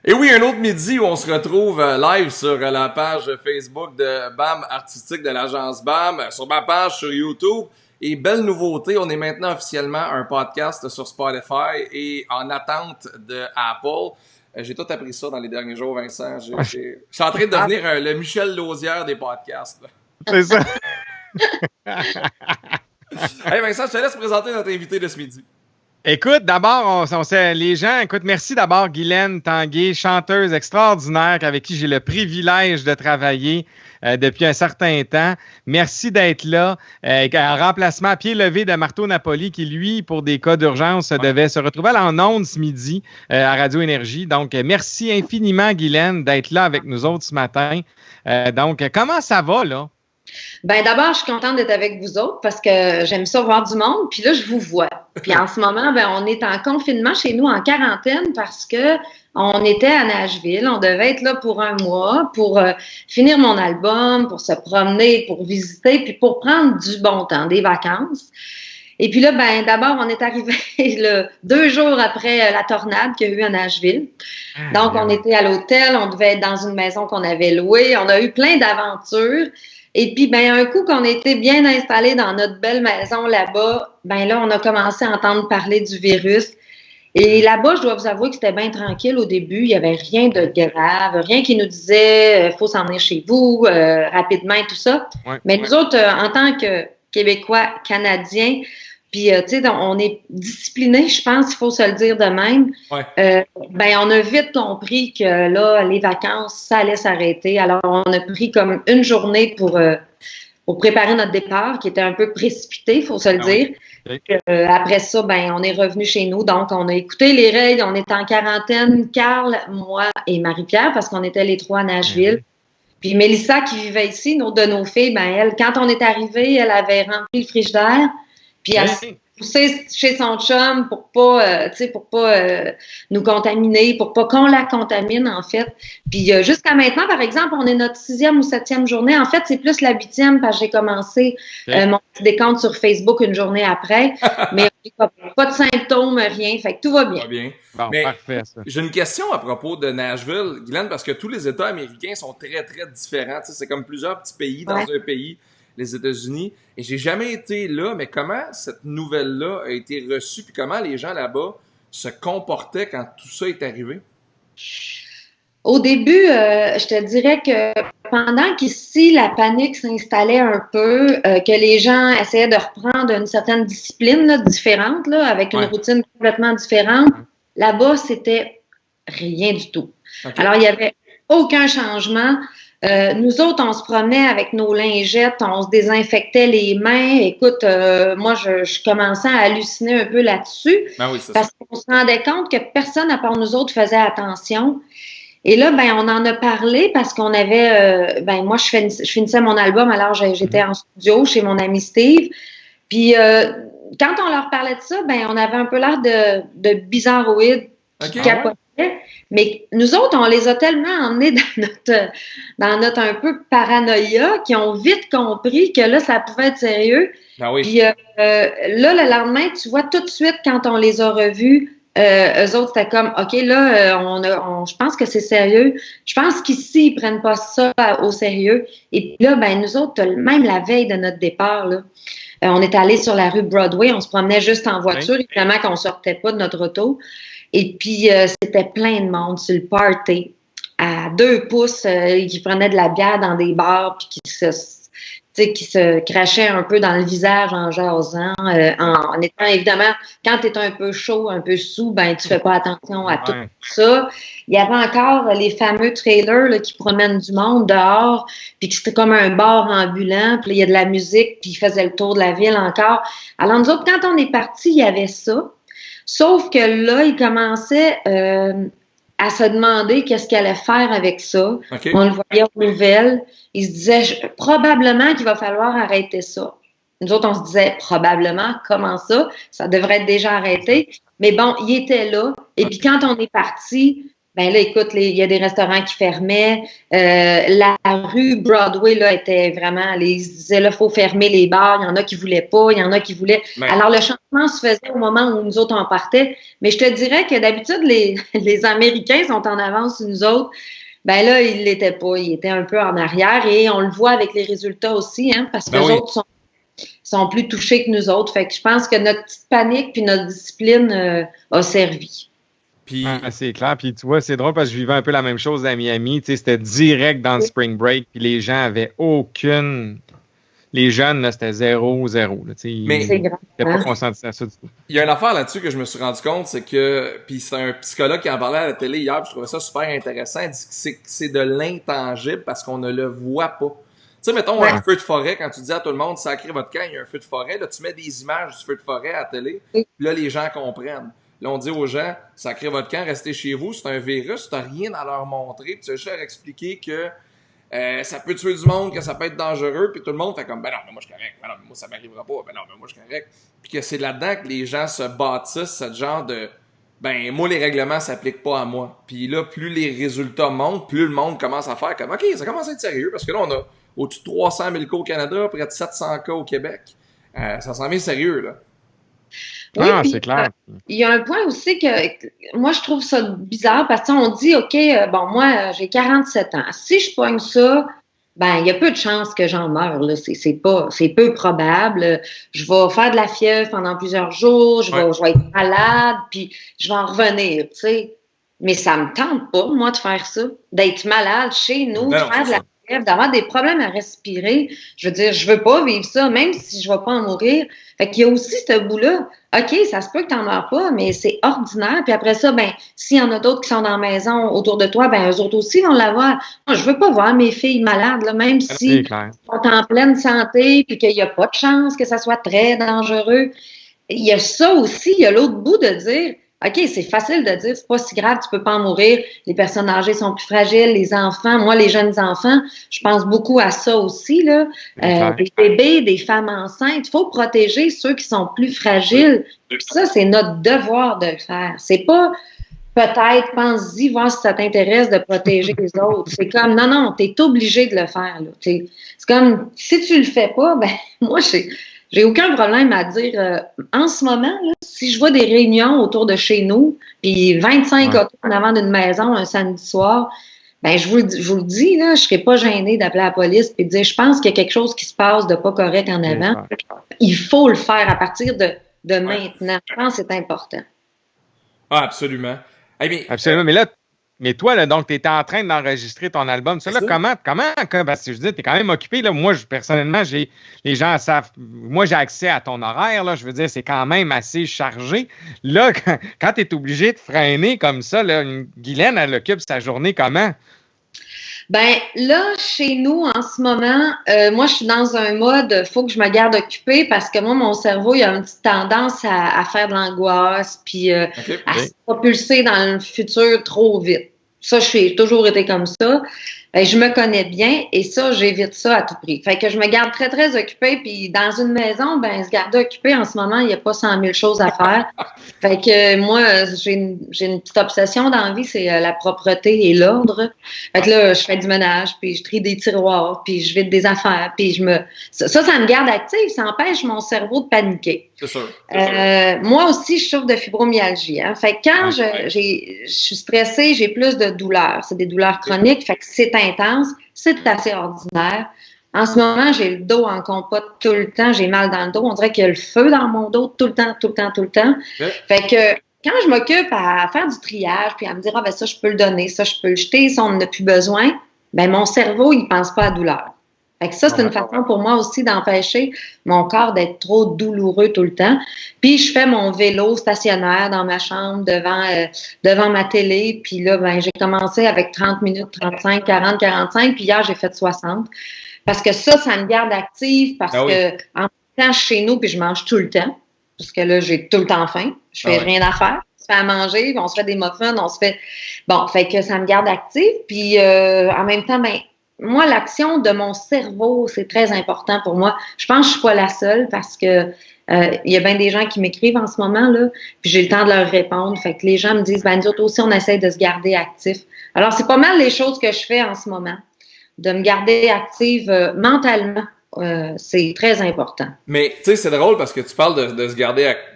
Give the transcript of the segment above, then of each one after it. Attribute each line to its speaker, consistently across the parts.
Speaker 1: Et oui, un autre midi où on se retrouve live sur la page Facebook de BAM Artistique de l'agence BAM, sur ma page sur YouTube. Et belle nouveauté, on est maintenant officiellement un podcast sur Spotify et en attente de Apple. J'ai tout appris ça dans les derniers jours, Vincent. Je suis en train de devenir le Michel Lausière des podcasts.
Speaker 2: C'est ça.
Speaker 1: Hey Vincent, je te laisse présenter notre invité de ce midi.
Speaker 2: Écoute, d'abord, les gens, écoute, merci d'abord Guylaine Tanguay, chanteuse extraordinaire avec qui j'ai le privilège de travailler depuis un certain temps. Merci d'être là. En remplacement à pied levé de Marteau Napoli qui, lui, pour des cas d'urgence, devait se retrouver en ondes ce midi à Radio Énergie. Donc, merci infiniment, Guylaine, d'être là avec nous autres ce matin. Donc, comment ça va, là?
Speaker 3: Ben d'abord, je suis contente d'être avec vous autres parce que j'aime ça voir du monde. Puis là, je vous vois. Puis en ce moment, ben on est en confinement chez nous, en quarantaine, parce que on était à Nashville. On devait être là pour un mois, pour finir mon album, pour se promener, pour visiter, puis pour prendre du bon temps, des vacances. Et puis là, ben d'abord, on est arrivé 2 jours après la tornade qu'il y a eu à Nashville. Donc, on était à l'hôtel, on devait être dans une maison qu'on avait louée. On a eu plein d'aventures. Et puis, ben, un coup qu'on était bien installés dans notre belle maison là-bas, ben là, on a commencé à entendre parler du virus. Et là-bas, je dois vous avouer que c'était bien tranquille au début. Il n'y avait rien de grave, rien qui nous disait faut s'en venir chez vous rapidement et tout ça. Ouais, mais nous autres, en tant que Québécois, Canadiens, puis, tu sais, on est disciplinés, je pense, il faut se le dire de même. Ouais. Ben, on a vite compris que là, les vacances, ça allait s'arrêter. Alors, on a pris comme une journée pour préparer notre départ, qui était un peu précipité, il faut se le dire. Oui. Après ça, ben, on est revenu chez nous. Donc, on a écouté les règles. On était en quarantaine, Carl, moi et Marie-Pierre, parce qu'on était les 3 à Nashville. Puis, Mélissa, qui vivait ici, une autre de nos filles, ben, elle, quand on est arrivé, elle avait rempli le frigidaire. Puis elle s'est poussée chez son chum pour pas, nous contaminer, pour pas qu'on la contamine, en fait. Puis jusqu'à maintenant, par exemple, on est notre 6e ou 7e journée. En fait, c'est plus la 8e parce que j'ai commencé mon petit décompte sur Facebook une journée après. Mais pas de symptômes, rien. Fait que tout va bien.
Speaker 1: Tout va bien.
Speaker 2: Bon,
Speaker 1: mais
Speaker 2: parfait, ça.
Speaker 1: J'ai une question à propos de Nashville, Guylaine, parce que tous les États américains sont très, très différents. Tu sais, c'est comme plusieurs petits pays dans un pays. Les États-Unis, et j'ai jamais été là, mais comment cette nouvelle-là a été reçue, puis comment les gens là-bas se comportaient quand tout ça est arrivé?
Speaker 3: Au début, je te dirais que pendant qu'ici, la panique s'installait un peu, que les gens essayaient de reprendre une certaine discipline là, différente, là, avec une routine complètement différente, là-bas, c'était rien du tout. Okay. Alors, il n'y avait aucun changement. Nous autres, on se promenait avec nos lingettes, on se désinfectait les mains. Écoute, moi, je commençais à halluciner un peu là-dessus parce qu'on se rendait compte que personne à part nous autres faisait attention. Et là, ben, on en a parlé parce qu'on avait, moi, je finissais mon album, alors j'étais en studio chez mon ami Steve. Puis, quand on leur parlait de ça, ben, on avait un peu l'air de bizarroïdes qui capotaient. Mais nous autres, on les a tellement emmenés dans notre un peu paranoïa qu'ils ont vite compris que là, ça pouvait être sérieux.
Speaker 1: Ah oui.
Speaker 3: Puis là, le lendemain, tu vois, tout de suite, quand on les a revus, eux autres, c'était comme, OK, là, je pense que c'est sérieux. Je pense qu'ici, ils prennent pas ça au sérieux. Et puis là, ben, nous autres, même la veille de notre départ, là, on est allés sur la rue Broadway, on se promenait juste en voiture, évidemment qu'on sortait pas de notre auto. Et puis, c'était plein de monde sur le party, à 2 pouces, qui prenaient de la bière dans des bars, puis qui se crachaient un peu dans le visage en jasant, en étant, évidemment, quand tu es un peu chaud, un peu sous, ben tu fais pas attention à tout ça. Il y avait encore les fameux trailers là, qui promènent du monde dehors, puis que c'était comme un bar ambulant, puis il y a de la musique, puis ils faisaient le tour de la ville encore. Alors, nous autres, quand on est partis, il y avait ça. Sauf que là, il commençait à se demander qu'est-ce qu'il allait faire avec ça. Okay. On le voyait aux nouvelles. Il se disait probablement qu'il va falloir arrêter ça. Nous autres, on se disait probablement, comment ça? Ça devrait être déjà arrêté. Mais bon, il était là. Et puis quand on est parti, Ben là, écoute, il y a des restaurants qui fermaient. La rue Broadway, là, était vraiment, ils disaient, là, faut fermer les bars. Il y en a qui voulaient pas, il y en a qui voulaient.
Speaker 1: Mais-
Speaker 3: Alors, le changement se faisait au moment où nous autres, on partait. Mais je te dirais que d'habitude, les Américains sont en avance sur nous autres. Ben là, ils l'étaient pas. Ils étaient un peu en arrière et on le voit avec les résultats aussi, hein, parce que les autres sont plus touchés que nous autres. Fait que je pense que notre petite panique puis notre discipline a servi.
Speaker 2: Puis, c'est clair. Puis tu vois, c'est drôle parce que je vivais un peu la même chose à Miami. Tu sais, c'était direct dans le spring break. Puis les gens avaient aucune. Les jeunes, là, c'était 0-0. Là,
Speaker 1: mais
Speaker 3: c'est grand.
Speaker 2: Ils n'étaient pas consentis à ça du tout.
Speaker 1: Il y a une affaire là-dessus que je me suis rendu compte, c'est que, puis c'est un psychologue qui en parlait à la télé hier, puis je trouvais ça super intéressant. Il dit que c'est de l'intangible parce qu'on ne le voit pas. Tu sais, mettons, un feu de forêt, quand tu dis à tout le monde, sacrez votre camp, il y a un feu de forêt, là, tu mets des images du feu de forêt à la télé, puis là, les gens comprennent. Là, on dit aux gens, sacrez votre camp, restez chez vous, c'est un virus, t'as rien à leur montrer, puis tu vas juste leur expliquer que ça peut tuer du monde, que ça peut être dangereux, puis tout le monde fait comme, ben non, mais moi je suis correct, ben non, mais moi ça m'arrivera pas, ben non, mais moi je suis correct. Puis que c'est là-dedans que les gens se bâtissent ce genre de, ben moi les règlements s'appliquent pas à moi. Puis là, plus les résultats montent, plus le monde commence à faire comme, ok, ça commence à être sérieux, parce que là on a au-dessus de 300 000 cas au Canada, près de 700 cas au Québec. Ça s'en vient sérieux, là.
Speaker 3: Oui,
Speaker 2: c'est clair.
Speaker 3: Il y a un point aussi que moi, je trouve ça bizarre parce qu'on dit, OK, bon, moi, j'ai 47 ans. Si je pogne ça, ben, il y a peu de chances que j'en meure, là. C'est peu probable. Je vais faire de la fièvre pendant plusieurs jours, je vais être malade, puis je vais en revenir, tu sais. Mais ça me tente pas, moi, de faire ça. D'être malade chez nous, de faire de la fièvre, d'avoir des problèmes à respirer. Je veux dire, je veux pas vivre ça, même si je vais pas en mourir. Fait qu'il y a aussi ce bout-là. OK, ça se peut que t'en meurs pas, mais c'est ordinaire. Puis après ça, ben, s'il y en a d'autres qui sont dans la maison autour de toi, ben, eux autres aussi vont l'avoir. Moi, je veux pas voir mes filles malades, là, même si elles sont en pleine santé puis qu'il n'y a pas de chance que ça soit très dangereux. Il y a ça aussi, il y a l'autre bout de dire, OK, c'est facile de dire, c'est pas si grave, tu peux pas en mourir. Les personnes âgées sont plus fragiles, les enfants, moi, les jeunes enfants, je pense beaucoup à ça aussi, là. Des bébés, des femmes enceintes, il faut protéger ceux qui sont plus fragiles. Puis ça, c'est notre devoir de le faire. C'est pas peut-être, pense-y, voir si ça t'intéresse de protéger les autres. C'est comme, non, t'es obligé de le faire, là. C'est comme, si tu le fais pas, ben, moi, j'ai aucun problème à dire, en ce moment, là, si je vois des réunions autour de chez nous, puis 25 autos en avant d'une maison un samedi soir, ben je vous le dis, là, je serais pas gênée d'appeler la police et de dire, je pense qu'il y a quelque chose qui se passe de pas correct en avant. Il faut le faire à partir de maintenant. Je pense que c'est important.
Speaker 1: Ah, absolument.
Speaker 2: Absolument, mais toi, là, donc, tu étais en train d'enregistrer ton album. Ça, là, comment, parce que je dis, tu es quand même occupé, là. Moi, personnellement, les gens savent, moi, j'ai accès à ton horaire, là. Je veux dire, c'est quand même assez chargé. Là, quand tu es obligé de freiner comme ça, là, Guylaine, elle occupe sa journée comment?
Speaker 3: Ben là, chez nous, en ce moment, moi, je suis dans un mode, faut que je me garde occupée parce que moi, mon cerveau, il a une petite tendance à faire de l'angoisse puis à se propulser dans le futur trop vite. Ça, j'ai toujours été comme ça. Ben, je me connais bien et ça, j'évite ça à tout prix. Fait que je me garde très, très occupée. Puis dans une maison, ben se garder occupée, en ce moment, il n'y a pas 100 000 choses à faire. Fait que moi, j'ai une petite obsession dans la vie, c'est la propreté et l'ordre. Fait que là, je fais du ménage, puis je trie des tiroirs, puis je vide des affaires, puis ça me garde active, ça empêche mon cerveau de paniquer.
Speaker 1: C'est sûr.
Speaker 3: Moi aussi, je souffre de fibromyalgie. Hein. Fait que quand je suis stressée, j'ai plus de douleurs. C'est des douleurs chroniques, fait que c'est intense, c'est assez ordinaire. En ce moment, j'ai le dos en compote tout le temps, j'ai mal dans le dos. On dirait qu'il y a le feu dans mon dos tout le temps. Fait que quand je m'occupe à faire du triage, puis à me dire, ben ça, je peux le donner, ça, je peux le jeter, ça, on n'en a plus besoin, ben mon cerveau, il pense pas à douleur. Fait que ça, c'est une façon pour moi aussi d'empêcher mon corps d'être trop douloureux tout le temps. Puis, je fais mon vélo stationnaire dans ma chambre devant ma télé. Puis là, ben, j'ai commencé avec 30 minutes, 35, 40, 45. Puis hier, j'ai fait 60. Parce que ça me garde active parce que en temps chez nous, puis je mange tout le temps. Parce que là, j'ai tout le temps faim. Je fais rien à faire. On se fait à manger, on se fait des muffins, on se fait... Bon, fait que ça me garde active. Puis, en même temps, ben, moi, l'action de mon cerveau, c'est très important pour moi. Je pense que je suis pas la seule parce que Il y a bien des gens qui m'écrivent en ce moment, là, puis j'ai le temps de leur répondre. Fait que les gens me disent, nous autres aussi, on essaie de se garder actif. Alors, c'est pas mal les choses que je fais en ce moment. De me garder active mentalement, c'est très important.
Speaker 1: Mais, tu sais, c'est drôle parce que tu parles de se garder actif.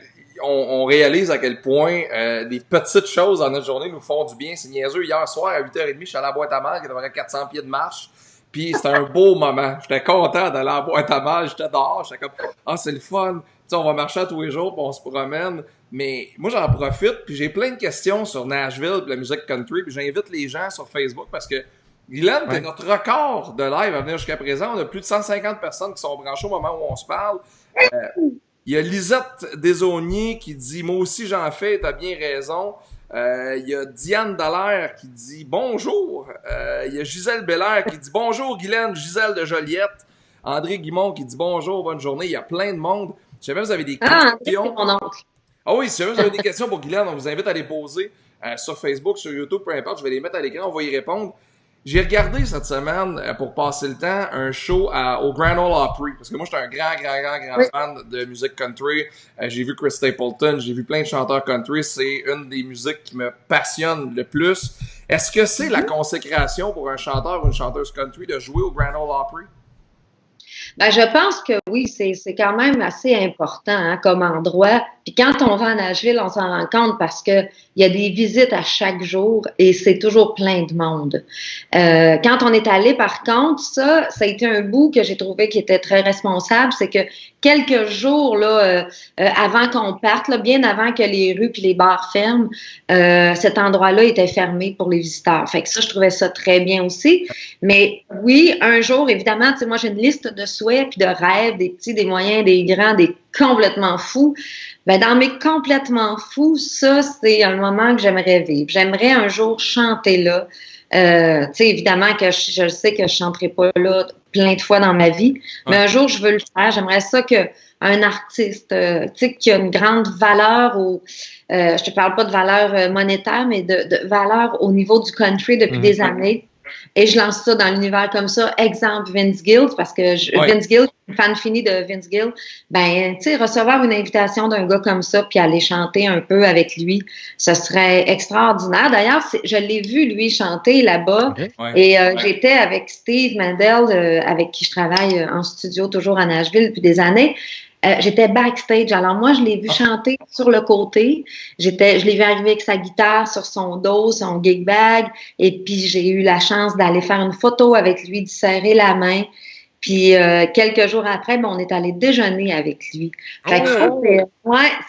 Speaker 1: On réalise à quel point des petites choses dans notre journée nous font du bien. C'est niaiseux. Hier soir, à 8h30, je suis allé à la boîte à mal, qui était à peu près 400 pieds de marche. Puis c'était un beau moment. J'étais content d'aller à la boîte à mal. J'étais dehors. J'étais comme, c'est le fun. Tu sais, on va marcher tous les jours, puis on se promène. Mais moi, j'en profite. Puis j'ai plein de questions sur Nashville, puis la musique country. Puis j'invite les gens sur Facebook parce que Guylaine, t'es notre record de live à venir jusqu'à présent. On a plus de 150 personnes qui sont branchées au moment où on se parle. Il y a Lisette Desauniers qui dit « Moi aussi j'en fais, t'as bien raison ». Il y a Diane Dallaire qui dit « Bonjour ». Il y a Gisèle Belair qui dit « Bonjour Guylaine, Gisèle de Joliette ». André Guimond qui dit « Bonjour, bonne journée ». Il y a plein de monde. Si jamais vous avez des questions...
Speaker 3: mon oncle.
Speaker 1: Ah oui, si jamais vous avez des questions pour Guylaine, on vous invite à les poser sur Facebook, sur YouTube, peu importe. Je vais les mettre à l'écran, on va y répondre. J'ai regardé cette semaine, pour passer le temps, un show au Grand Ole Opry. Parce que moi, j'étais un grand fan de musique country. J'ai vu Chris Stapleton, j'ai vu plein de chanteurs country. C'est une des musiques qui me passionne le plus. Est-ce que c'est la consécration pour un chanteur ou une chanteuse country de jouer au Grand Ole Opry?
Speaker 3: Ben, je pense que oui, c'est quand même assez important hein, comme endroit. Puis quand on va à Nashville, on s'en rend compte parce que il y a des visites à chaque jour et c'est toujours plein de monde. Quand on est allé, par contre, ça a été un bout que j'ai trouvé qui était très responsable, c'est que quelques jours là, avant qu'on parte, là, bien avant que les rues puis les bars ferment, cet endroit-là était fermé pour les visiteurs. Fait que ça, je trouvais ça très bien aussi. Mais oui, un jour, évidemment, tu sais, moi j'ai une liste de souhaits puis de rêves, des petits, des moyens, des grands, des complètement fous. Ben, dans mes complètement fous, ça, c'est un moment que j'aimerais vivre. J'aimerais un jour chanter là. Tu sais, évidemment que je sais que je chanterai pas là plein de fois dans ma vie, mais un jour, je veux le faire. J'aimerais ça que un artiste, tu sais, qui a une grande valeur je te parle pas de valeur monétaire, mais de valeur au niveau du country depuis des années. Et je lance ça dans l'univers comme ça. Exemple, Vince Gill, parce que Vince Gill, fan fini de Vince Gill, ben, tu sais, recevoir une invitation d'un gars comme ça puis aller chanter un peu avec lui, ce serait extraordinaire. D'ailleurs, je l'ai vu, lui, chanter là-bas. Et j'étais avec Steve Mandel, avec qui je travaille en studio toujours à Nashville depuis des années. J'étais backstage. Alors moi, je l'ai vu chanter sur le côté. Je l'ai vu arriver avec sa guitare sur son dos, son gig bag. Et puis, j'ai eu la chance d'aller faire une photo avec lui, de serrer la main. Puis, quelques jours après, on est allé déjeuner avec lui. Fait que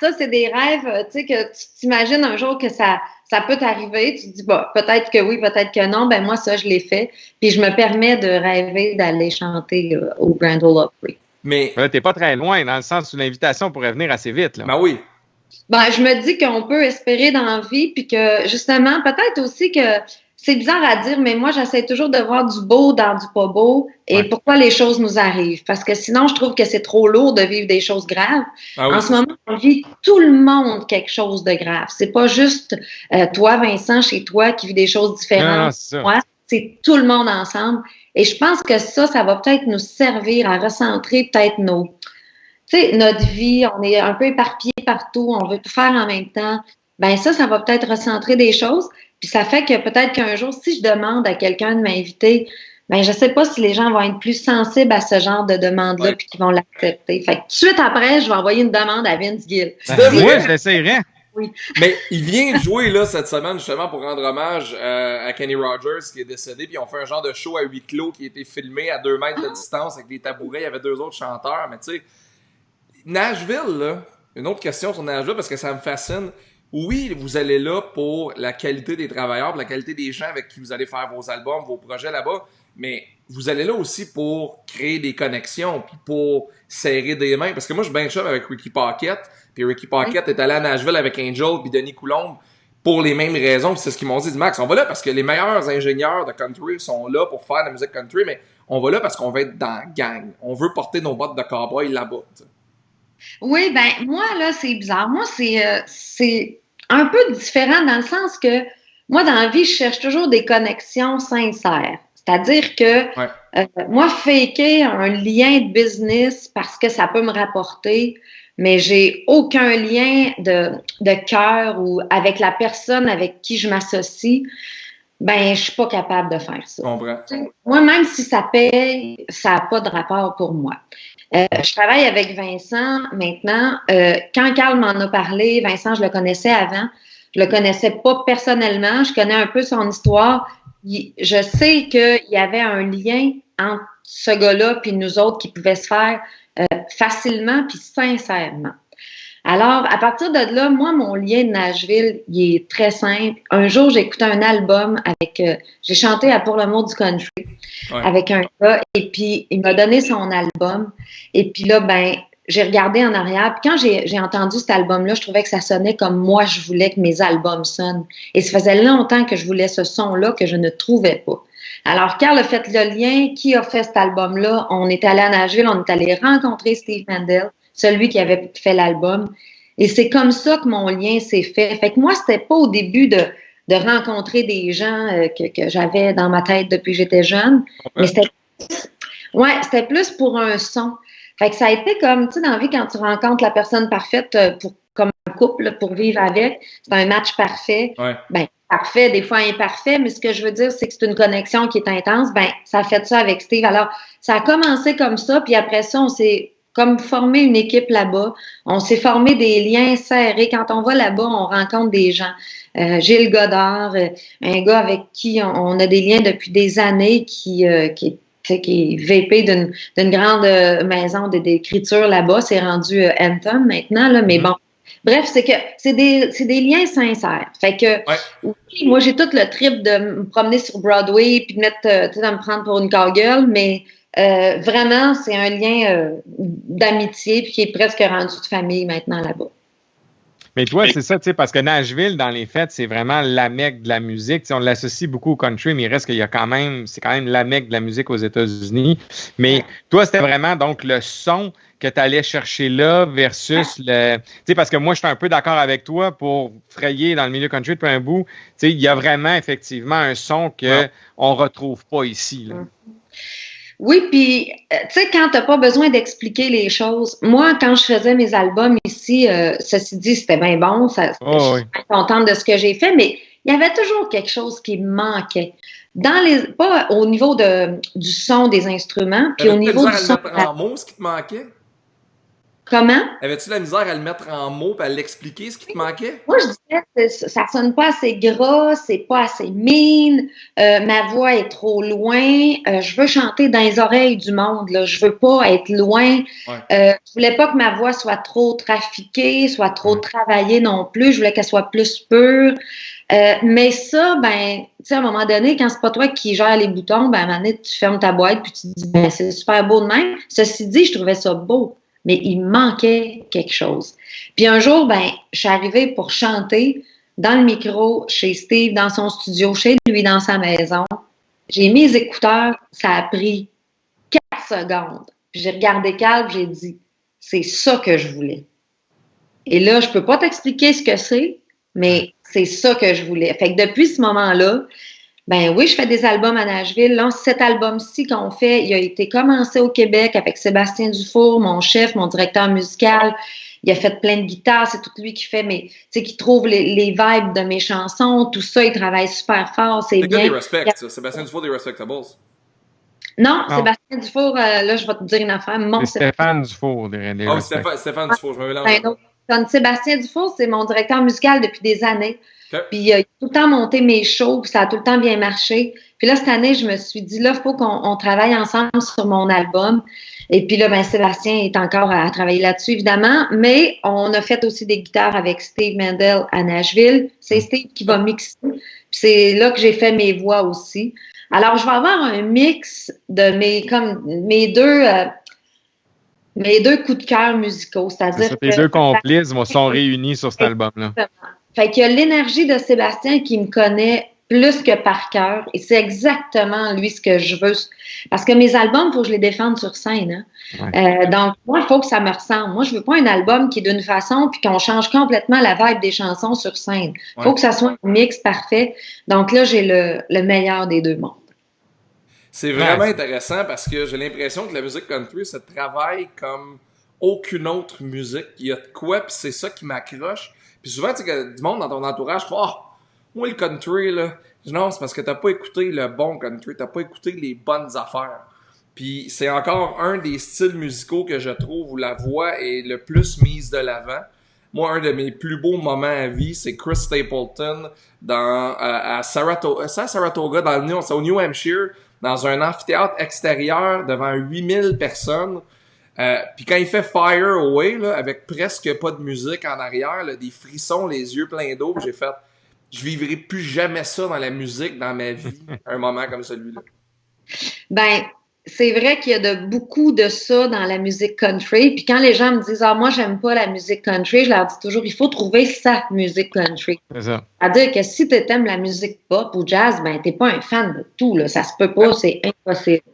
Speaker 3: ça, c'est des rêves, tu sais, que tu t'imagines un jour que ça peut t'arriver. Tu te dis, peut-être que oui, peut-être que non. Ben, moi, ça, je l'ai fait. Puis, je me permets de rêver d'aller chanter au Grand Ole Opry.
Speaker 2: Mais t'es pas très loin, dans le sens où l'invitation pourrait venir assez vite. Là.
Speaker 1: Ben oui.
Speaker 3: Ben, je me dis qu'on peut espérer dans la vie, puis que justement, peut-être aussi que c'est bizarre à dire, mais moi, j'essaie toujours de voir du beau dans du pas beau et pourquoi les choses nous arrivent. Parce que sinon, je trouve que c'est trop lourd de vivre des choses graves. Ah oui, en ce moment, on vit tout le monde quelque chose de grave. C'est pas juste toi, Vincent, chez toi, qui vit des choses différentes. Moi, c'est tout le monde ensemble. Et je pense que ça va peut-être nous servir à recentrer peut-être notre vie. On est un peu éparpillé partout, on veut tout faire en même temps. Ben ça va peut-être recentrer des choses. Puis ça fait que peut-être qu'un jour, si je demande à quelqu'un de m'inviter, ben je sais pas si les gens vont être plus sensibles à ce genre de demande-là puis qu'ils vont l'accepter. Fait que tout de suite après, je vais envoyer une demande à Vince Gill.
Speaker 2: Oui, je l'essayerais.
Speaker 3: Oui.
Speaker 1: Mais il vient de jouer là cette semaine justement pour rendre hommage à Kenny Rogers qui est décédé, puis on fait un genre de show à huis clos qui a été filmé à 2 mètres de distance avec des tabourets, il y avait 2 autres chanteurs, mais tu sais, Nashville là, une autre question sur Nashville parce que ça me fascine. Oui, vous allez là pour la qualité des travailleurs, pour la qualité des gens avec qui vous allez faire vos albums, vos projets là-bas, mais vous allez là aussi pour créer des connexions, puis pour serrer des mains, parce que moi je suis bien chum avec Ricky Pocket. Puis Ricky Pocket est allé à Nashville avec Angel puis Denis Coulombe pour les mêmes raisons. Puis c'est ce qu'ils m'ont dit. Max, on va là parce que les meilleurs ingénieurs de country sont là pour faire de la musique country, mais on va là parce qu'on va être dans la gang. On veut porter nos bottes de cowboy là-bas. T'sais.
Speaker 3: Oui, ben moi, là, c'est bizarre. Moi, c'est un peu différent dans le sens que moi, dans la vie, je cherche toujours des connexions sincères. C'est-à-dire que moi, faker un lien de business parce que ça peut me rapporter, mais j'ai aucun lien de cœur ou avec la personne avec qui je m'associe, ben je suis pas capable de faire ça.
Speaker 1: Je comprends.
Speaker 3: Moi, même si ça paye, ça n'a pas de rapport pour moi. Je travaille avec Vincent maintenant. Quand Carl m'en a parlé, Vincent, je le connaissais avant. Je le connaissais pas personnellement. Je connais un peu son histoire. Je sais qu'il y avait un lien entre ce gars-là puis nous autres qui pouvait se faire facilement puis sincèrement. Alors, à partir de là, moi, mon lien de Nashville, il est très simple. Un jour, j'ai écouté un album avec... j'ai chanté à Pour l'amour du country avec un gars, et puis il m'a donné son album. Et puis là, ben, j'ai regardé en arrière. Puis quand j'ai entendu cet album-là, je trouvais que ça sonnait comme moi, je voulais que mes albums sonnent. Et ça faisait longtemps que je voulais ce son-là que je ne trouvais pas. Alors, Carl a fait le lien. Qui a fait cet album-là? On est allé à Nashville, on est allé rencontrer Steve Mandel, celui qui avait fait l'album. Et c'est comme ça que mon lien s'est fait. Fait que moi, c'était pas au début de rencontrer des gens que j'avais dans ma tête depuis que j'étais jeune. Mais c'était plus pour un son. Fait que ça a été comme, tu sais, dans la vie, quand tu rencontres la personne parfaite comme un couple, pour vivre avec, c'est un match parfait.
Speaker 1: Ouais.
Speaker 3: Ben, parfait, des fois imparfait, mais ce que je veux dire, c'est que c'est une connexion qui est intense. Ben, ça a fait ça avec Steve. Alors, ça a commencé comme ça, puis après ça, on s'est comme formé une équipe là-bas. On s'est formé des liens serrés. Quand on va là-bas, on rencontre des gens. Gilles Godard, un gars avec qui on a des liens depuis des années, qui est VP d'une grande maison d'écriture là-bas. C'est rendu Anthem maintenant, là, mais bon. Bref, c'est que c'est des liens sincères. Fait que oui, moi, j'ai tout le trip de me promener sur Broadway puis de me prendre pour une cowgirl, mais vraiment, c'est un lien d'amitié puis qui est presque rendu de famille maintenant là-bas.
Speaker 2: Mais toi, c'est ça, tu sais, parce que Nashville, dans les fêtes, c'est vraiment la Mecque de la musique. Tu sais, on l'associe beaucoup au country, mais il reste qu'il y a c'est quand même la Mecque de la musique aux États-Unis. Mais toi, c'était vraiment donc le son que tu allais chercher là versus le... Tu sais, parce que moi, je suis un peu d'accord avec toi pour frayer dans le milieu country depuis un bout. Tu sais, il y a vraiment, effectivement, un son qu'on retrouve pas ici, là.
Speaker 3: Oui, puis, tu sais, quand t'as pas besoin d'expliquer les choses, moi, quand je faisais mes albums ici, ceci dit, c'était bien bon, je suis contente de ce que j'ai fait, mais il y avait toujours quelque chose qui me manquait. Pas au niveau du son des instruments, puis au niveau du son...
Speaker 1: Avais-tu la misère à le mettre en mots, ce qui te manquait?
Speaker 3: Comment?
Speaker 1: Avais-tu la misère à le mettre en mots et à l'expliquer, ce qui te manquait?
Speaker 3: Moi, je disais, ça sonne pas assez gras, c'est pas assez mine, ma voix est trop loin, je veux chanter dans les oreilles du monde, là, je veux pas être loin, je voulais pas que ma voix soit trop trafiquée, soit trop travaillée non plus, je voulais qu'elle soit plus pure, mais ça, ben, tu sais, à un moment donné, quand c'est pas toi qui gères les boutons, ben, à un moment donné, tu fermes ta boîte puis tu te dis, ben, c'est super beau de même. Ceci dit, je trouvais ça beau, mais il manquait quelque chose. Puis un jour, ben, je suis arrivée pour chanter dans le micro chez Steve, dans son studio, chez lui, dans sa maison. J'ai mis les écouteurs, ça a pris 4 secondes. Puis j'ai regardé Carl, j'ai dit, c'est ça que je voulais. Et là, je peux pas t'expliquer ce que c'est, mais c'est ça que je voulais. Fait que depuis ce moment-là, ben oui, je fais des albums à Nashville. Là, cet album-ci qu'on fait, il a été commencé au Québec avec Sébastien Dufour, mon chef, mon directeur musical. Il a fait plein de guitares, c'est tout lui qui fait, mais tu sais, qui trouve les vibes de mes chansons, tout ça, il travaille super fort, c'est bien.
Speaker 1: Des Respect, ça. Sébastien Dufour des Respectables.
Speaker 3: Non, Sébastien Dufour, là, je vais te dire une affaire.
Speaker 2: C'est Stéphane Dufour des
Speaker 1: Stéphane Dufour, je me mélange.
Speaker 3: Sébastien Dufour, c'est mon directeur musical depuis des années.
Speaker 1: Okay.
Speaker 3: Puis il a tout le temps monté mes shows, puis ça a tout le temps bien marché. Puis là, cette année, je me suis dit, là, il faut qu'on travaille ensemble sur mon album. Et puis là, ben Sébastien est encore à travailler là-dessus, évidemment. Mais on a fait aussi des guitares avec Steve Mandel à Nashville. C'est Steve qui va mixer. Puis c'est là que j'ai fait mes voix aussi. Alors, je vais avoir un mix de mes deux coups de cœur musicaux. C'est-à-dire que
Speaker 2: tes deux complices sont réunis sur cet album-là.
Speaker 3: Fait qu'il y a l'énergie de Sébastien qui me connaît plus que par cœur. Et c'est exactement lui ce que je veux. Parce que mes albums, il faut que je les défende sur scène. Hein? Donc, moi, il faut que ça me ressemble. Moi, je veux pas un album qui est d'une façon puis qu'on change complètement la vibe des chansons sur scène. Il faut que ça soit un mix parfait. Donc là, j'ai le meilleur des deux mondes.
Speaker 1: C'est vraiment intéressant parce que j'ai l'impression que la musique country se travaille comme aucune autre musique. Il y a de quoi, puis c'est ça qui m'accroche. Puis souvent, tu sais, que du monde dans ton entourage, moi, le country, là, je dis non, c'est parce que t'as pas écouté le bon country, t'as pas écouté les bonnes affaires. Puis c'est encore un des styles musicaux que je trouve où la voix est le plus mise de l'avant. Moi, un de mes plus beaux moments à vie, c'est Chris Stapleton à Saratoga, c'est au New Hampshire, dans un amphithéâtre extérieur devant 8000 personnes. Puis quand il fait Fire Away, là, avec presque pas de musique en arrière, là, des frissons, les yeux pleins d'eau, j'ai fait, je vivrai plus jamais ça dans la musique dans ma vie, un moment comme celui-là.
Speaker 3: Ben, c'est vrai qu'il y a beaucoup de ça dans la musique country. Puis quand les gens me disent « Ah, moi, j'aime pas la musique country », je leur dis toujours « Il faut trouver sa musique country. »
Speaker 2: C'est ça.
Speaker 3: C'est-à-dire que si tu aimes la musique pop ou jazz, ben, t'es pas un fan de tout, là. Ça se peut pas, c'est impossible.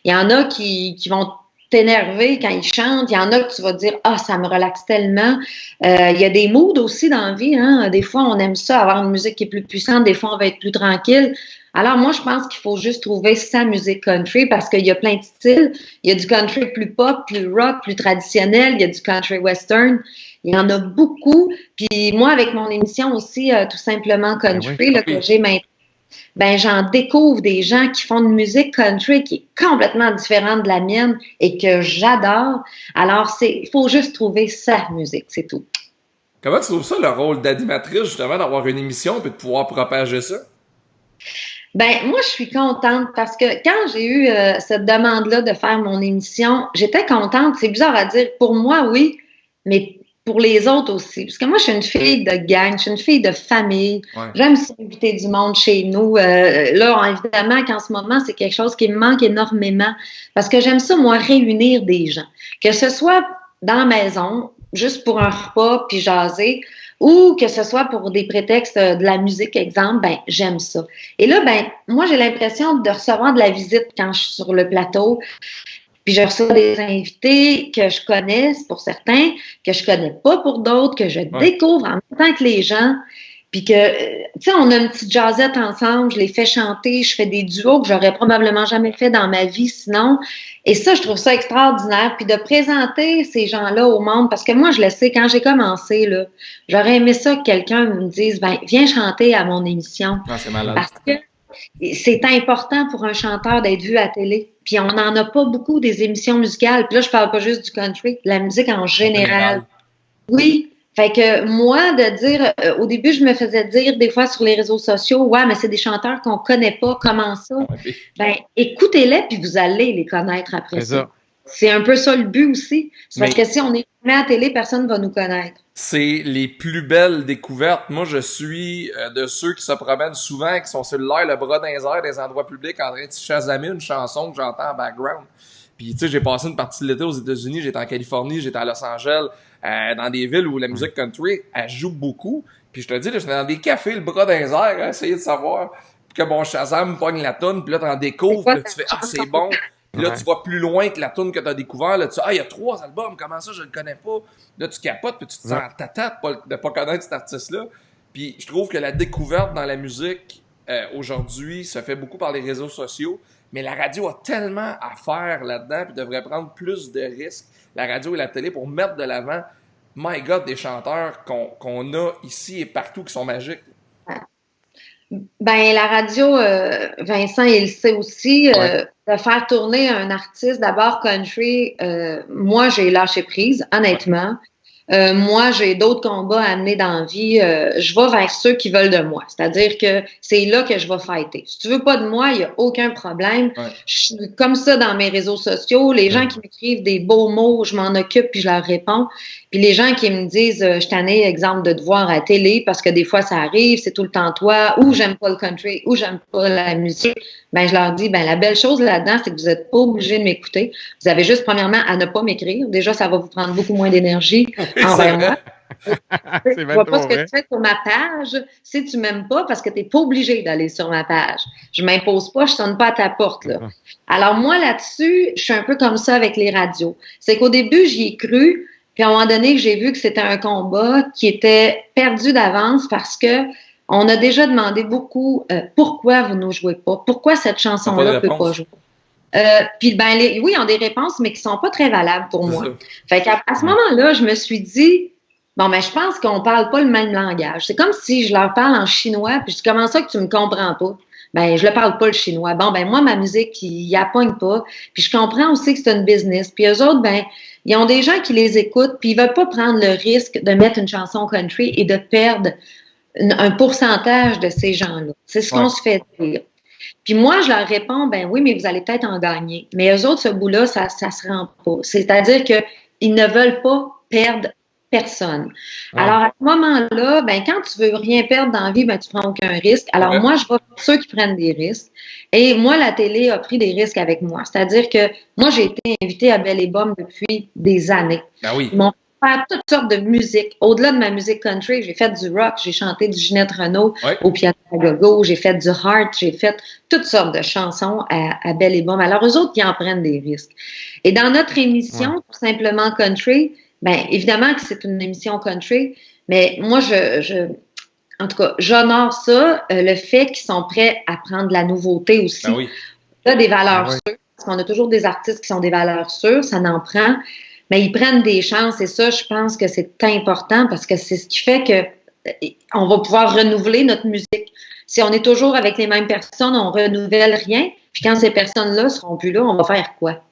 Speaker 3: Il y en a qui vont t'énerver quand ils chantent. Il y en a que tu vas dire « Ah, ça me relaxe tellement. » Il y a des moods aussi dans la vie, hein. Des fois, on aime ça, avoir une musique qui est plus puissante. Des fois, on va être plus tranquille. Alors, moi, je pense qu'il faut juste trouver sa musique country parce qu'il y a plein de styles. Il y a du country plus pop, plus rock, plus traditionnel. Il y a du country western. Il y en a beaucoup. Puis moi, avec mon émission aussi, tout simplement country, là, que j'ai maintenant, ben, j'en découvre des gens qui font une musique country qui est complètement différente de la mienne et que j'adore. Alors, il faut juste trouver sa musique, c'est tout.
Speaker 1: Comment tu trouves ça, le rôle d'animatrice, justement, d'avoir une émission et de pouvoir propager ça?
Speaker 3: Ben, moi, je suis contente parce que quand j'ai eu cette demande-là de faire mon émission, j'étais contente. C'est bizarre à dire. Pour moi, oui, mais pour les autres aussi. Parce que moi, je suis une fille de gang, je suis une fille de famille. Ouais. J'aime inviter du monde chez nous. Là, évidemment, qu'en ce moment, c'est quelque chose qui me manque énormément parce que j'aime ça, moi, réunir des gens. Que ce soit dans la maison, juste pour un repas, puis jaser, ou que ce soit pour des prétextes de la musique, exemple, ben j'aime ça. Et là, ben moi, j'ai l'impression de recevoir de la visite quand je suis sur le plateau, puis je reçois des invités que je connais pour certains, que je connais pas pour d'autres, que je découvre en même temps que les gens, puis que, tu sais, on a une petite jazzette ensemble, je les fais chanter, je fais des duos que j'aurais probablement jamais fait dans ma vie sinon. Et ça, je trouve ça extraordinaire. Puis de présenter ces gens-là au monde, parce que moi, je le sais, quand j'ai commencé, là, j'aurais aimé ça que quelqu'un me dise, ben, viens chanter à mon émission.
Speaker 1: Ah, c'est malade.
Speaker 3: Parce que c'est important pour un chanteur d'être vu à télé. Puis on n'en a pas beaucoup des émissions musicales. Puis là, je parle pas juste du country, de la musique en général. Oui. Fait que moi, de dire, au début, je me faisais dire des fois sur les réseaux sociaux, ouais, mais c'est des chanteurs qu'on connaît pas, comment ça? Ben, écoutez-les, puis vous allez les connaître après ça. C'est un peu ça le but aussi. C'est parce que si on est mis à la télé, personne ne va nous connaître.
Speaker 1: C'est les plus belles découvertes. Moi, je suis de ceux qui se promènent souvent, qui sont sur le bras dans les airs, des endroits publics, en train de chasamer une chanson que j'entends en background. Puis, tu sais, j'ai passé une partie de l'été aux États-Unis, j'étais en Californie, j'étais à Los Angeles, dans des villes où la musique country, elle joue beaucoup. Puis je te dis, là, j'étais dans des cafés, le bras dans les airs, à essayer de savoir que bon Shazam pogne la toune, puis là, t'en découvres, puis là, tu fais « Ah, c'est bon! » Puis là, tu vas plus loin que la toune que t'as découvert, là, tu dis « Ah, il y a 3 albums, comment ça, je le connais pas? » Là, tu capotes, puis tu te sens tatate de pas connaître cet artiste-là. Puis je trouve que la découverte dans la musique, aujourd'hui, se fait beaucoup par les réseaux sociaux, mais la radio a tellement à faire là-dedans, puis devrait prendre plus de risques, la radio et la télé, pour mettre de l'avant, my God, des chanteurs qu'on a ici et partout qui sont magiques.
Speaker 3: Ben, la radio, Vincent, il le sait aussi, de faire tourner un artiste, d'abord country, moi, j'ai lâché prise, honnêtement. Moi, j'ai d'autres combats à amener dans la vie. Je vais vers ceux qui veulent de moi. C'est-à-dire que c'est là que je vais fighter. Si tu veux pas de moi, il y a aucun problème. Je suis comme ça dans mes réseaux sociaux. Les gens qui m'écrivent des beaux mots, je m'en occupe puis je leur réponds. Puis les gens qui me disent, je t'en ai exemple de te voir à la télé parce que des fois ça arrive, c'est tout le temps toi, ou j'aime pas le country, ou j'aime pas la musique. Ben, je leur dis, ben, la belle chose là-dedans, c'est que vous n'êtes pas obligé de m'écouter. Vous avez juste, premièrement, à ne pas m'écrire. Déjà, ça va vous prendre beaucoup moins d'énergie envers moi. Je vois pas ce que tu fais sur ma page si tu m'aimes pas parce que tu n'es pas obligé d'aller sur ma page. Je m'impose pas, je sonne pas à ta porte, là. Alors, moi, là-dessus, je suis un peu comme ça avec les radios. C'est qu'au début, j'y ai cru, puis à un moment donné, j'ai vu que c'était un combat qui était perdu d'avance parce que on a déjà demandé beaucoup pourquoi vous ne jouez pas, pourquoi cette chanson-là ne peut pas jouer. Puis oui, ils ont des réponses, mais qui sont pas très valables pour moi.
Speaker 1: Ça.
Speaker 3: Fait qu'à ce moment-là, je me suis dit, bon, ben je pense qu'on parle pas le même langage. C'est comme si je leur parle en chinois, puis je dis, comment ça que tu me comprends pas? Ben, je le parle pas le chinois. Bon, ben moi, ma musique, ils la pognent pas. Puis je comprends aussi que c'est une business. Puis eux autres, ben, ils ont des gens qui les écoutent, puis ils veulent pas prendre le risque de mettre une chanson country et de perdre un pourcentage de ces gens-là. C'est ce qu'on se fait dire. Puis moi, je leur réponds, ben oui, mais vous allez peut-être en gagner. Mais eux autres, ce bout-là, ça se rend pas. C'est-à-dire qu'ils ne veulent pas perdre personne. Alors, à ce moment-là, ben, quand tu veux rien perdre dans la vie, ben, tu prends aucun risque. Alors, moi, je vais pour ceux qui prennent des risques. Et moi, la télé a pris des risques avec moi. C'est-à-dire que moi, j'ai été invitée à Belle et Bomme depuis des années.
Speaker 1: Ben oui.
Speaker 3: Ils m'ont fait faire toutes sortes de musique. Au-delà de ma musique country, j'ai fait du rock, j'ai chanté du Ginette Renault au piano à gogo, j'ai fait du heart, j'ai fait toutes sortes de chansons à Belle et Bomme. Alors, eux autres, ils en prennent des risques. Et dans notre émission, tout simplement country, ben évidemment que c'est une émission country, mais moi, en tout cas, j'honore ça, le fait qu'ils sont prêts à prendre de la nouveauté aussi.
Speaker 1: Ben oui.
Speaker 3: Là, des valeurs sûres, parce qu'on a toujours des artistes qui sont des valeurs sûres, ça n'en prend, mais ils prennent des chances et ça, je pense que c'est important parce que c'est ce qui fait que on va pouvoir renouveler notre musique. Si on est toujours avec les mêmes personnes, on renouvelle rien, puis quand ces personnes-là seront plus là, on va faire quoi?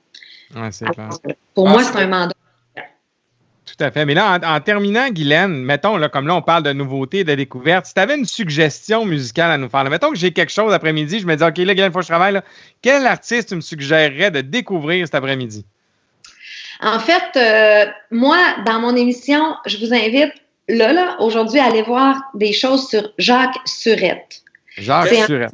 Speaker 2: Ouais, c'est clair.
Speaker 3: Pour moi, c'est un mandat.
Speaker 2: Tout à fait. Mais là, en terminant, Guylaine, mettons, là, comme là, on parle de nouveautés, de découvertes, si tu avais une suggestion musicale à nous faire, là, mettons que j'ai quelque chose après-midi, je me dis, OK, là, Guylaine, il faut que je travaille, là, quel artiste tu me suggérerais de découvrir cet après-midi?
Speaker 3: En fait, moi, dans mon émission, je vous invite, là, aujourd'hui, à aller voir des choses sur Jacques Surette.
Speaker 2: Jacques Surette.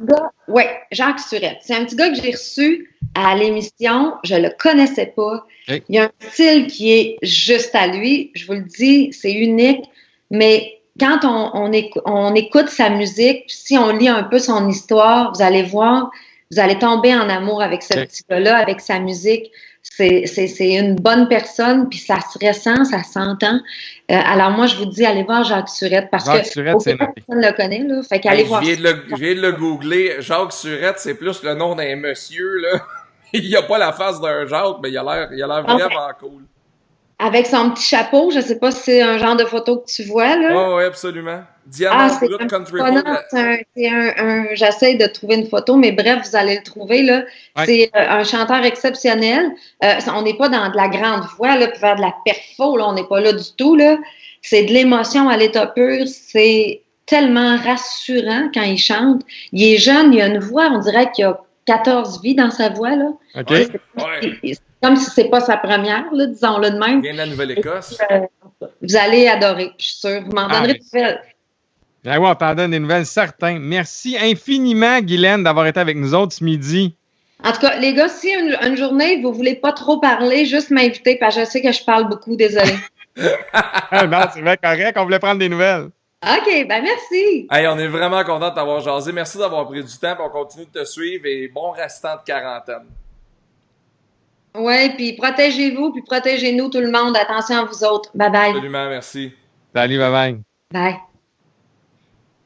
Speaker 3: Oui, Jacques Surette. C'est un petit gars que j'ai reçu à l'émission. Je le connaissais pas. Okay. Il y a un style qui est juste à lui. Je vous le dis, c'est unique. Mais quand on écoute sa musique, si on lit un peu son histoire, vous allez voir, vous allez tomber en amour avec ce petit gars-là, avec sa musique. C'est une bonne personne, puis ça se ressent, ça s'entend. Alors moi, je vous dis, allez voir Jacques Surette, parce
Speaker 2: Jacques
Speaker 3: que
Speaker 2: Surette,
Speaker 3: personne ne le connaît, là. Fait qu'allez voir.
Speaker 1: Je viens de le googler. Jacques Surette, c'est plus le nom d'un monsieur, là. Il a pas la face d'un Jacques, mais il a l'air vraiment cool. Avec
Speaker 3: son petit chapeau, je sais pas si c'est un genre de photo que tu vois, là.
Speaker 1: Oui, absolument. Diamant Brut Country Road.
Speaker 3: J'essaie de trouver une photo, mais bref, vous allez le trouver, là. Ouais. C'est un chanteur exceptionnel. On n'est pas dans de la grande voix, là, pour faire de la perfo, là. On n'est pas là du tout, là. C'est de l'émotion à l'état pur. C'est tellement rassurant quand il chante. Il est jeune, il a une voix, on dirait qu'il a 14 vies dans sa voix, là.
Speaker 2: OK.
Speaker 3: C'est comme si c'est pas sa première, là, disons-le de même.
Speaker 1: Il vient de la Nouvelle-Écosse.
Speaker 3: Vous allez adorer, je suis sûre. Vous m'en donnerez des nouvelles.
Speaker 2: Ben oui, on t'en donne des nouvelles, certains. Merci infiniment, Guylaine, d'avoir été avec nous autres ce midi.
Speaker 3: En tout cas, les gars, si une journée, vous voulez pas trop parler, juste m'inviter, parce que je sais que je parle beaucoup, désolé.
Speaker 2: Non, c'est vrai, correct, on voulait prendre des nouvelles.
Speaker 3: OK, ben merci.
Speaker 1: Hey, on est vraiment content de t'avoir jasé. Merci d'avoir pris du temps, puis on continue de te suivre et bon restant de quarantaine.
Speaker 3: Oui, puis protégez-vous, puis protégez-nous tout le monde. Attention à vous autres. Bye-bye.
Speaker 1: Absolument, merci.
Speaker 2: Salut, bye-bye.
Speaker 3: Bye.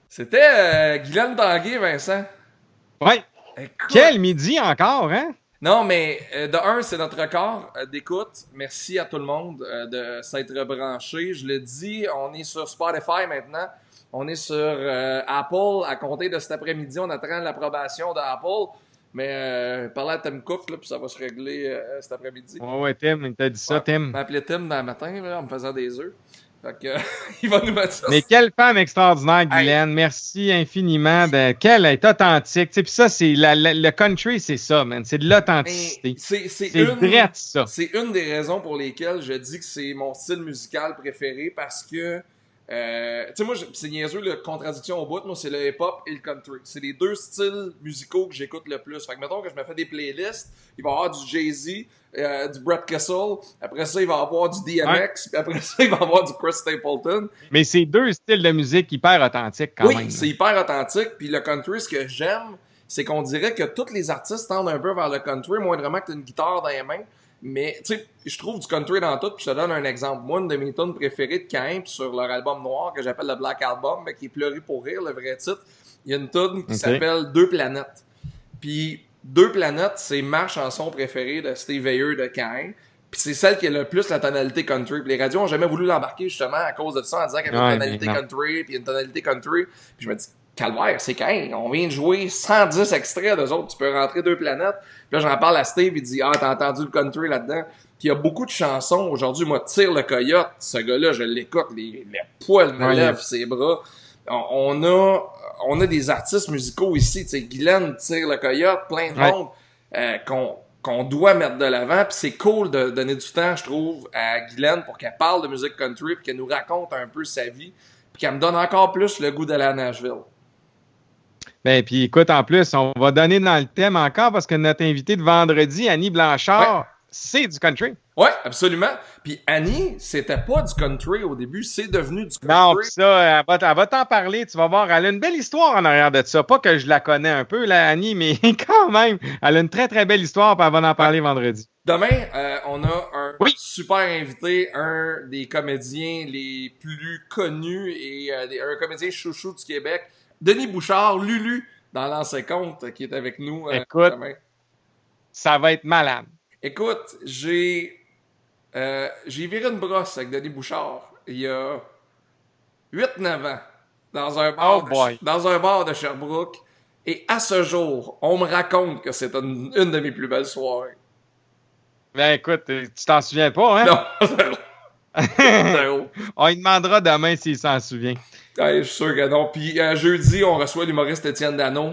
Speaker 1: C'était Guylaine Tanguay, Vincent.
Speaker 2: Oui. Quel midi encore, hein?
Speaker 1: Non, mais de un, c'est notre record d'écoute. Merci à tout le monde de s'être branché. Je le dis, on est sur Spotify maintenant. On est sur Apple. À compter de cet après-midi, on attend l'approbation d'Apple. Mais parler à Tim Cook, là, puis ça va se régler cet après-midi.
Speaker 2: Ouais, Tim, il t'a dit ça, Tim.
Speaker 1: Il m'a appelé Tim dans le matin, là, en me faisant des œufs. Fait que, il va nous mettre ça.
Speaker 2: Mais quelle femme extraordinaire, Guylaine. Hey. Merci infiniment. Quelle est authentique. Puis ça, c'est le country, c'est ça, man. C'est de l'authenticité. C'est vrai ça.
Speaker 1: C'est une des raisons pour lesquelles je dis que c'est mon style musical préféré parce que tu sais, moi, c'est niaiseux, la contradiction au bout. Moi, c'est le hip-hop et le country. C'est les deux styles musicaux que j'écoute le plus. Fait que, mettons que je me fais des playlists, il va y avoir du Jay-Z, du Brett Kessel. Après ça, il va y avoir du DMX. Puis après ça, il va y avoir du Chris Stapleton.
Speaker 2: Mais c'est deux styles de musique hyper authentiques quand même.
Speaker 1: Oui, c'est hyper authentique. Puis le country, ce que j'aime, c'est qu'on dirait que tous les artistes tendent un peu vers le country, moindrement que tu as une guitare dans les mains. Mais, tu sais, je trouve du country dans tout, puis je te donne un exemple. Moi, une de mes tunes préférées de Camp sur leur album noir, que j'appelle le Black Album, mais qui est Pleurer pour rire, le vrai titre, il y a une tune qui s'appelle Deux planètes. Puis, Deux planètes, c'est ma chanson préférée de Steve Ayer de Cain. Puis c'est celle qui a le plus la tonalité country. Puis les radios ont jamais voulu l'embarquer justement à cause de ça, en disant qu'il y avait une tonalité country, puis une tonalité country. Puis je me dis, calvaire, c'est Cain. On vient de jouer 110 extraits d'eux autres. Tu peux rentrer deux planètes. Puis là, j'en parle à Steve, il dit, ah, t'as entendu le country là-dedans? Puis il y a beaucoup de chansons. Aujourd'hui, moi, Tire le coyote, ce gars-là, je l'écoute, les poils me lèvent ses bras. On a des artistes musicaux ici, tu sais, Guylaine, Tire le coyote, plein de monde, qu'on doit mettre de l'avant. Puis c'est cool de donner du temps, je trouve, à Guylaine pour qu'elle parle de musique country, puis qu'elle nous raconte un peu sa vie, puis qu'elle me donne encore plus le goût d'aller à Nashville.
Speaker 2: Ben, puis écoute, en plus, on va donner dans le thème encore parce que notre invité de vendredi, Annie Blanchard, c'est du country.
Speaker 1: Oui, absolument. Puis Annie, c'était pas du country au début, c'est devenu du country.
Speaker 2: Non, puis ça, elle va t'en parler, tu vas voir. Elle a une belle histoire en arrière de ça. Pas que je la connais un peu, là, Annie, mais quand même, elle a une très, très belle histoire, puis elle va en parler vendredi.
Speaker 1: Demain, on a un super invité, un des comédiens les plus connus et un comédien chouchou du Québec, Denis Bouchard, Lulu, dans l'Ancien Compte, qui est avec nous
Speaker 2: Écoute,
Speaker 1: demain. Ça
Speaker 2: va être malade.
Speaker 1: Écoute, j'ai viré une brosse avec Denis Bouchard il y a 8-9 ans dans un bar de Sherbrooke. Et à ce jour, on me raconte que c'est une de mes plus belles soirées.
Speaker 2: Ben écoute, tu t'en souviens pas, hein?
Speaker 1: Non, zéro.
Speaker 2: On lui demandera demain s'il s'en souvient.
Speaker 1: Ouais, je suis sûr que non. Puis jeudi, on reçoit l'humoriste Étienne Dano.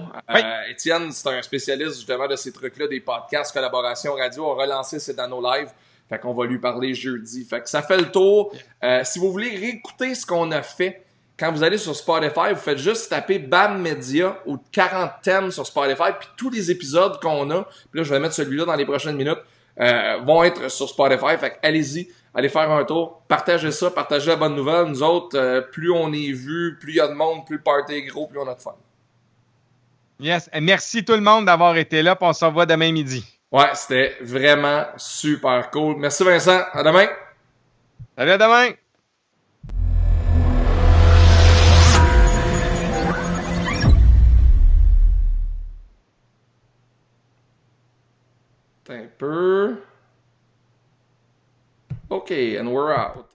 Speaker 1: Étienne, c'est un spécialiste justement de ces trucs-là, des podcasts, collaborations radio. On a relancé ses Dano Live. Fait qu'on va lui parler jeudi. Fait que ça fait le tour. Si vous voulez réécouter ce qu'on a fait, quand vous allez sur Spotify, vous faites juste taper BAM Media ou 40 thèmes sur Spotify, puis tous les épisodes qu'on a, puis là, je vais mettre celui-là dans les prochaines minutes, vont être sur Spotify. Fait que allez-y, allez faire un tour, partagez ça, partagez la bonne nouvelle. Nous autres, plus on est vu, plus il y a de monde, plus le party est gros, plus on a de fun.
Speaker 2: Yes. Merci tout le monde d'avoir été là, puis on se revoit demain midi.
Speaker 1: Ouais, c'était vraiment super cool. Merci Vincent, à demain.
Speaker 2: Salut, à demain.
Speaker 1: Un peu. OK, and we're out.